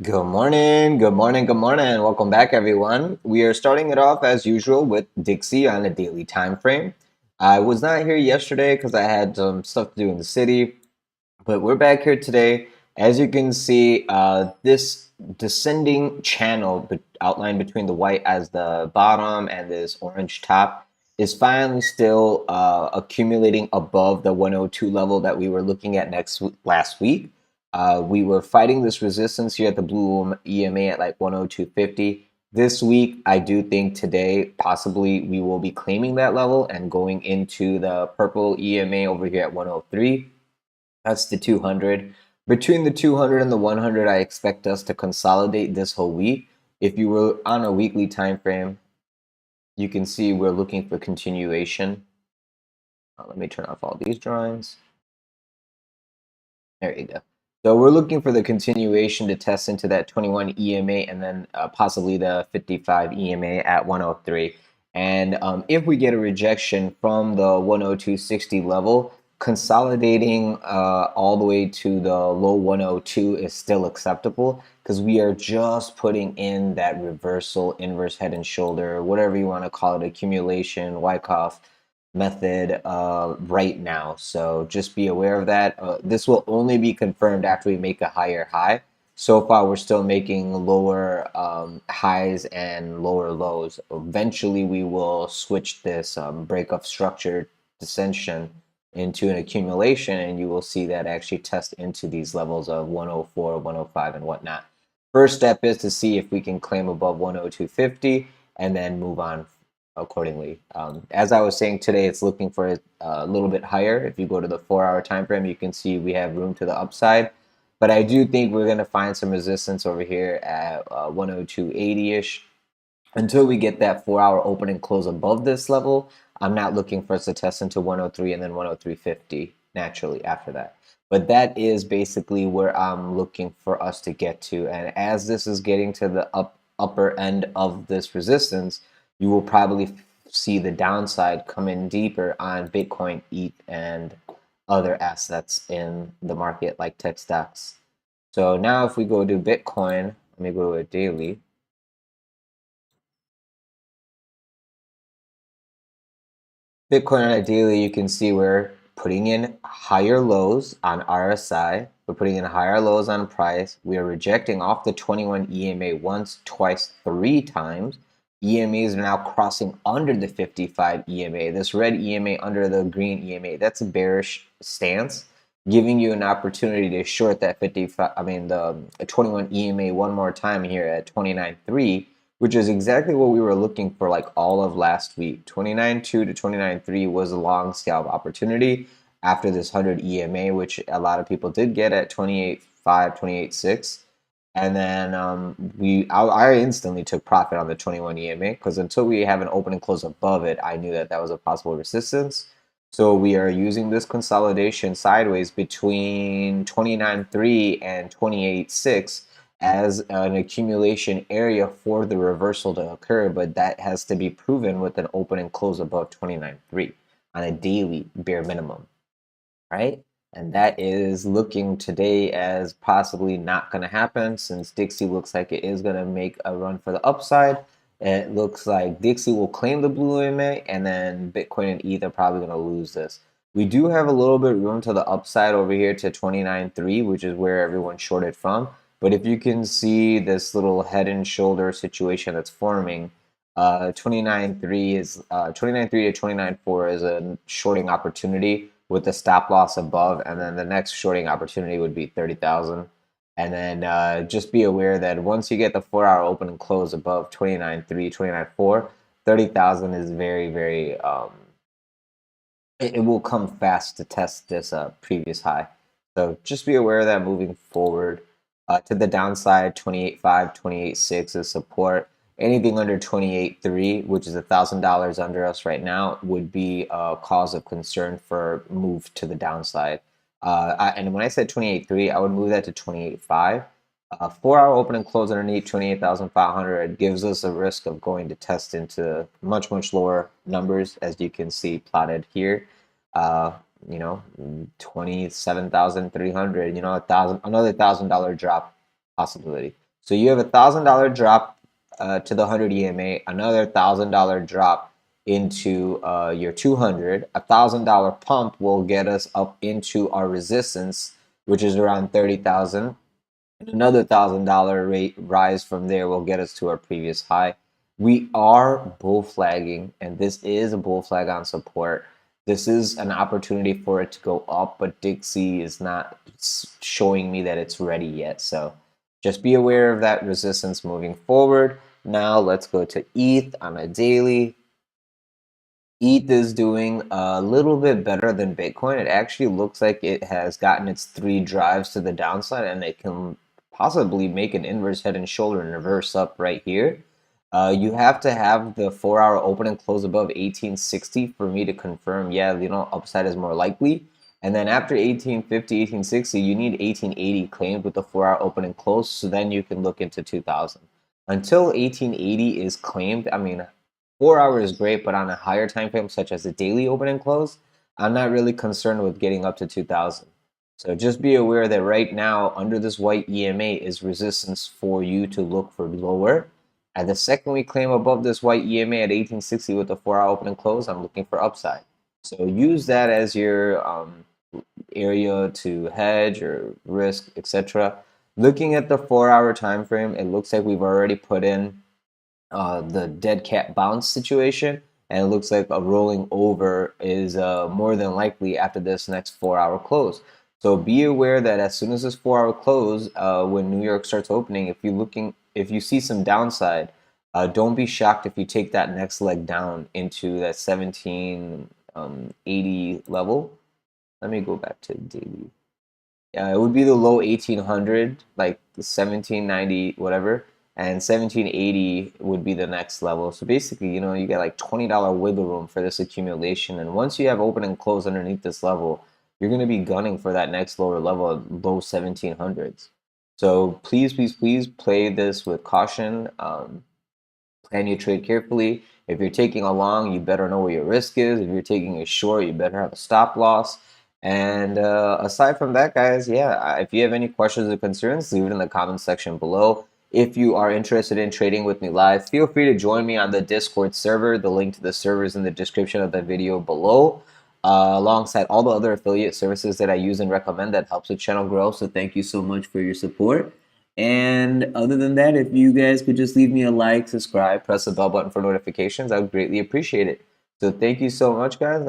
Good morning, good morning, good morning. Welcome back, everyone. We are starting it off as usual with Dixie on a daily time frame. I was not here yesterday because I had some stuff to do in the city, but we're back here today. As you can see, this descending channel outlined between the white as the bottom and this orange top is finally still accumulating above the 102 level that we were looking at last week. We were fighting this resistance here at the blue EMA at like 102.50. This week, I do think today possibly we will be claiming that level and going into the purple EMA over here at 103. That's the 200. Between the 200 and the 100, I expect us to consolidate this whole week. If you were on a weekly time frame, you can see we're looking for continuation. Let me turn off all these drawings. There you go. So we're looking for the continuation to test into that 21 EMA and then possibly the 55 EMA at 103. And if we get a rejection from the 102.60 level, consolidating all the way to the low 102 is still acceptable because we are just putting in that reversal, inverse head and shoulder, whatever you want to call it, accumulation, Wyckoff method right now. So just be aware of that. This will only be confirmed after we make a higher high. So far, we're still making lower highs and lower lows. Eventually, we will switch this break of structure dissension into an accumulation, and you will see that actually test into these levels of 104, 105, and whatnot. First step is to see if we can claim above 102.50 and then move on accordingly. As I was saying today, it's looking for a little bit higher. If you go to the 4-hour time frame, you can see we have room to the upside. But I do think we're going to find some resistance over here at 102.80-ish. Until we get that 4-hour open and close above this level, I'm not looking for us to test into 103 and then 103.50 naturally after that. But that is basically where I'm looking for us to get to. And as this is getting to the upper end of this resistance, you will probably see the downside come in deeper on Bitcoin, ETH, and other assets in the market like tech stocks. So now if we go to Bitcoin, let me go to a daily. Bitcoin on a daily, you can see we're putting in higher lows on RSI. We're putting in higher lows on price. We are rejecting off the 21 EMA once, twice, 3 times. EMAs are now crossing under the 55 EMA. This red EMA under the green EMA, that's a bearish stance, giving you an opportunity to short that 55, the 21 EMA one more time here at 29.3, which is exactly what we were looking for like all of last week. 29.2 to 29.3 was a long scalp opportunity after this 100 EMA, which a lot of people did get at 28.5, 28.6. And then I instantly took profit on the 21 EMA because until we have an open and close above it, I knew that that was a possible resistance. So we are using this consolidation sideways between 29.3 and 28.6 as an accumulation area for the reversal to occur, but that has to be proven with an open and close above 29.3 on a daily bare minimum, right? And that is looking today as possibly not going to happen since Dixie looks like it is going to make a run for the upside. It looks like Dixie will claim the blue MA and then Bitcoin and ETH are probably going to lose this. We do have a little bit room to the upside over here to 29.3, which is where everyone shorted from. But if you can see this little head and shoulder situation that's forming, 29.3 is 29.3 to 29.4 is a shorting opportunity with the stop loss above, and then the next shorting opportunity would be 30,000. And then just be aware that once you get the 4-hour open and close above 29.3, 29.4, 30,000 is very, very it will come fast to test this previous high. So just be aware of that moving forward. To the downside, 28.5, 28.6 is support. Anything under 28.3, which is $1,000 under us right now, would be a cause of concern for move to the downside. And when I said 28.3, I would move that to 28.5. 4-hour open and close underneath 28,500 gives us a risk of going to test into much, much lower numbers, as you can see plotted here. 27,300, another $1,000 drop possibility. So you have $1,000 drop to the 100 EMA, another $1,000 drop into your 200. $1,000 pump will get us up into our resistance, which is around 30,000. And another $1,000 rate rise from there will get us to our previous high. We are bull flagging, and this is a bull flag on support. This is an opportunity for it to go up, but DXY is not showing me that it's ready yet. So just be aware of that resistance moving forward. Now let's go to ETH on a daily. ETH is doing a little bit better than Bitcoin. It actually looks like it has gotten its 3 drives to the downside, and it can possibly make an inverse head and shoulder and reverse up right here. You have to have the 4-hour open and close above 1860 for me to confirm, yeah, upside is more likely. And then after 1850, 1860, you need 1880 claimed with the 4-hour open and close, so then you can look into 2000. Until 1880 is claimed, I mean, 4 hours is great, but on a higher time frame, such as the daily open and close, I'm not really concerned with getting up to 2000. So just be aware that right now, under this white EMA is resistance for you to look for lower. And the second we claim above this white EMA at 1860 with the 4-hour open and close, I'm looking for upside. So use that as your area to hedge or risk, etc. Looking at the 4-hour time frame, it looks like we've already put in the dead cat bounce situation, and it looks like a rolling over is more than likely after this next 4-hour close. So be aware that as soon as this 4-hour close, when New York starts opening, if you see some downside, don't be shocked if you take that next leg down into that 1780 level. Let me go back to daily. It would be the low 1800, like the 1790, whatever, and 1780 would be the next level. So basically, you get like $20 wiggle room for this accumulation. And once you have open and close underneath this level, you're going to be gunning for that next lower level, low 1700s. So please, please, please play this with caution. Plan your trade carefully. If you're taking a long, you better know where your risk is. If you're taking a short, you better have a stop loss. And aside from that, guys, yeah, if you have any questions or concerns, leave it in the comments section below. If you are interested in trading with me live, feel free to join me on the Discord server. The link to the server is in the description of the video below, alongside all the other affiliate services that I use and recommend that helps the channel grow. So thank you so much for your support. And other than that, if you guys could just leave me a like, subscribe, press the bell button for notifications, I would greatly appreciate it. So thank you so much, guys.